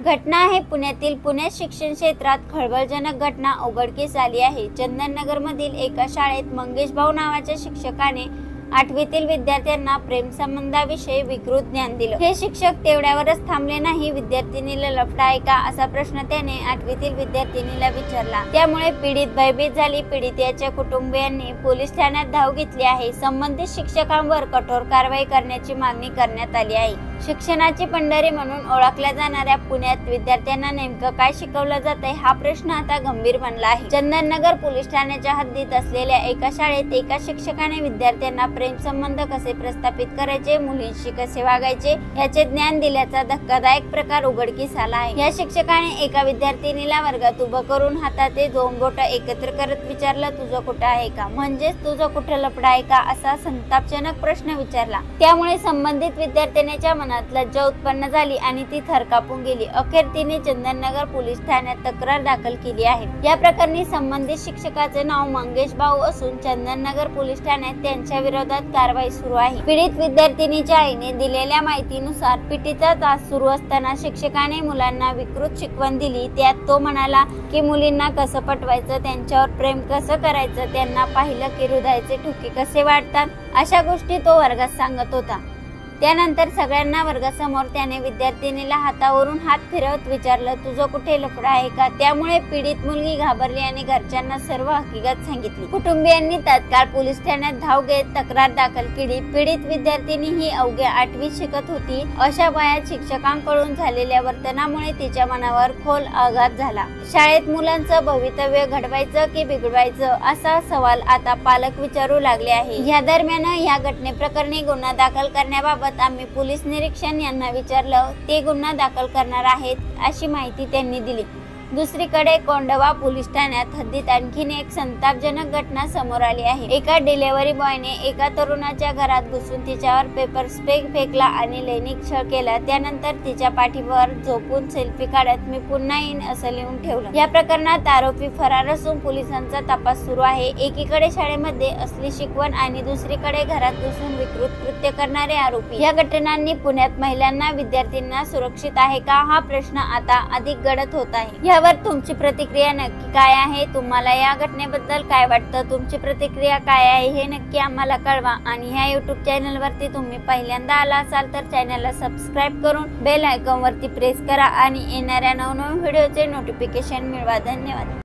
घटना आहे पुण्यातील पुणे शिक्षण क्षेत्रात खळबळजनक घटना उघडकीस आली आहे। चंदननगर मधील एका शाळेत मंगेश भाऊ नावाच्या शिक्षकाने 8वीतील विद्यार्थ्यांना प्रेम संबंधाविषयी विकृत ज्ञान दिलं। हे शिक्षक तेवढ्यावरच थांबले नाही, विद्यार्थिनीला लफडा आहे का असा प्रश्न त्याने 8वीतील विद्यार्थिनीला विचारला। त्यामुळे पीडित भयभीत झाली। पीडित याच्या कुटुंबियांनी पोलीस ठाण्यात धाव घेतली आहे। संबंधित शिक्षकांवर कठोर कारवाई करण्याची मागणी करण्यात आली आहे। शिक्षणाची पंढरी म्हणून ओळखल्या जाणाऱ्या पुण्यात विद्यार्थ्यांना नेमकं काय शिकवलं जातंय हा प्रश्न आता गंभीर बनला आहे। चंदननगर पोलीस ठाण्याच्या हद्दीत असलेल्या एका शाळेत एका शिक्षकाने विद्यार्थ्यांना प्रेम संबंध कसे प्रस्थापित करायचे, मुलींशी कसे वागायचे याचे ज्ञान दिल्याचा धक्कादायक प्रकार उघडकीस आला आहे। या शिक्षकाने एका विद्यार्थिनीला वर्गात उभं करून हाताचे 2 बोट एकत्र करत विचारलं, तुझं कुठं आहे का, म्हणजेच तुझं कुठं लफडा आहे का असा संतापजनक प्रश्न विचारला। त्यामुळे संबंधित विद्यार्थिनीच्या मनात लज्जा उत्पन्न झाली आणि ती थरकापून गेली। अखेर तिने चंदननगर पोलीस ठाण्यात तक्रार दाखल केली आहे। या प्रकरणी संबंधित शिक्षकाचे नाव मंगेश भाऊ असून चंदननगर पोलीस ठाण्यात त्यांच्या विरोधात कारवाई सुरू आहे। पीडित विद्यार्थिनीच्या आईने दिलेल्या माहितीनुसार पीटीचा तास सुरू असताना शिक्षकाने मुलांना विकृत शिकवण दिली। त्यात तो म्हणाला की मुलींना कसं पटवायचं, त्यांच्यावर प्रेम कसं करायचं, त्यांना पाहिलं की हृदयाचे ठोके कसे वाढतात अशा गोष्टी तो वर्गात सांगत होता। त्यानंतर सगळ्यांना वर्गासमोर त्याने विद्यार्थिनीला हातावरून हात फिरवत विचारलं, तुझं कुठे लफडा आहे का। त्यामुळे पीडित मुलगी घाबरली आणि घरच्यांना सर्व हकीकत सांगितली। कुटुंबियांनी तात्काळ पोलीस ठाण्यात धाव घेत तक्रार दाखल केली। पीडित विद्यार्थिनी ही अवघ्या 8वीत शिकत होती। अशा वयात शिक्षकांकडून झालेल्या वर्तनामुळे तिच्या मनावर खोल आघात झाला। शाळेत मुलांचं भवितव्य घडवायचं की बिघडवायचं असा सवाल आता पालक विचारू लागले आहे। या दरम्यान या घटनेप्रकरणी गुन्हा दाखल करण्याबाबत आम्ही पोलीस निरीक्षक यांना विचारलं, ते गुन्हा दाखल करणार आहेत अशी माहिती त्यांनी दिली। दुसरीकडे कोंढवा पोलीस ठाण्यात हद्दीत आणखीन एक संतापजनक घटना समोर आली आहे। एका डिलिव्हरी बॉयने एका तरुणाच्या घरात घुसून तिच्यावर पेपर स्प्रे फेकला आणि लैंगिक छळ केला। त्यानंतर तिच्या पाठीवर झोपून सेल्फी काढत मी पुन्हा येईन असं लिहून ठेवलं। या प्रकरणात आरोपी फरार असून पोलिसांचा तपास सुरू आहे। एकीकडे शाळेमध्ये असली शिकवण आणि दुसरीकडे घरात घुसून विकृत कृत्य करणारे आरोपी। या घटनांनी पुण्यात महिलांना, विद्यार्थ्यांना सुरक्षित आहे का हा प्रश्न आता अधिक गडद होत आहे। यावर तुमची प्रतिक्रिया नक्की काय आहे, तुम्हाला या घटनेबद्दल काय वाटतं, तुमची प्रतिक्रिया काय आहे हे नक्की आम्हाला कळवा। आणि ह्या YouTube चॅनल वरती तुम्ही पहिल्यांदा आला असाल तर चॅनलला सबस्क्राईब करून बेल आयकॉन वरती प्रेस करा आणि येणाऱ्या नवनवीन व्हिडिओचे नोटिफिकेशन मिळवा। धन्यवाद।